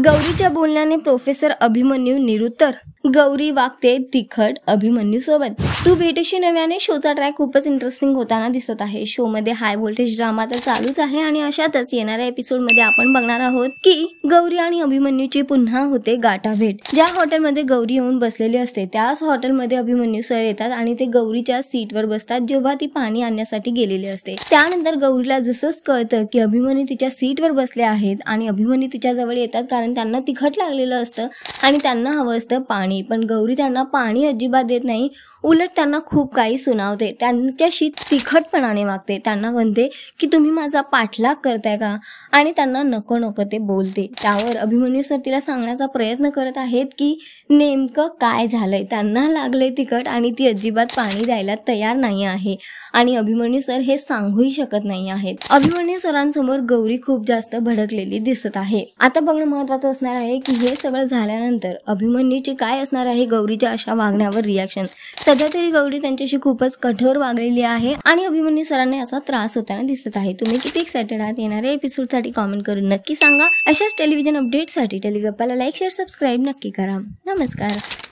गौरीच्या बोलण्याने professor Abhimanyu निरुत्तर. गौरी वागते तिखट अभिमन्यू सोबत. तू भेटीशी नव्याने शोचा ट्रॅक खूपच इंटरेस्टिंग होताना दिसत आहे. शो मध्ये हाय व्होल्टेज ड्रामा तर चालूच आहे आणि अशातच येणाऱ्या एपिसोड मध्ये आपण बघणार आहोत की गौरी आणि अभिमन्यूची पुन्हा होते गाठाभेट. ज्या हॉटेलमध्ये गौरी येऊन बसलेली असते त्याच हॉटेलमध्ये अभिमन्यू सर येतात आणि ते गौरीच्या सीटवर बसतात जेव्हा ती पाणी आणण्यासाठी गेलेली असते. त्यानंतर गौरीला जसंच कळतं की अभिमन्यू तिच्या सीटवर बसले आहेत आणि अभिमन्यू तिच्या जवळ येतात कारण त्यांना तिखट लागलेलं असतं आणि त्यांना हवं असतं पाणी. पण गौरी त्यांना पाणी अजिबात देत नाही, उलट त्यांना खूप काही सुनावते. त्यांच्याशी तिखटपणाने वागते. त्यांना म्हणते की तुम्ही माझा पाठलाग करताय का आणि त्यांना नको नको ते बोलते. त्यावर अभिमन्यू सर तिला सांगण्याचा प्रयत्न करत आहेत की नेमकं काय झालंय. त्यांना लागले तिखट आणि ती अजिबात पाणी द्यायला तयार नाही आहे आणि अभिमन्यू सर हे सांगूही शकत नाही आहेत. अभिमन्यू सरांसमोर गौरी खूप जास्त भडकलेली दिसत आहे. आता बघणं महत्त्वाचं असणार आहे की हे सगळं झाल्यानंतर अभिमन्यूची काय असणार आहे गौरीच्या अशा वागण्यावर रिॲक्शन. सध्या तरी गौरी त्यांच्याशी खूपच कठोर वागलेली आहे आणि अभिमन्यू सरांना याचा त्रास होताना दिसत आहे. तुम्ही किती एक्साइटेड आहात येणाऱ्या एपिसोडसाठी कॉमेंट करून नक्की सांगा. अशाच टेलिव्हिजन अपडेटसाठी टेलिगप्पाला लाईक शेअर सबस्क्राईब नक्की करा. नमस्कार.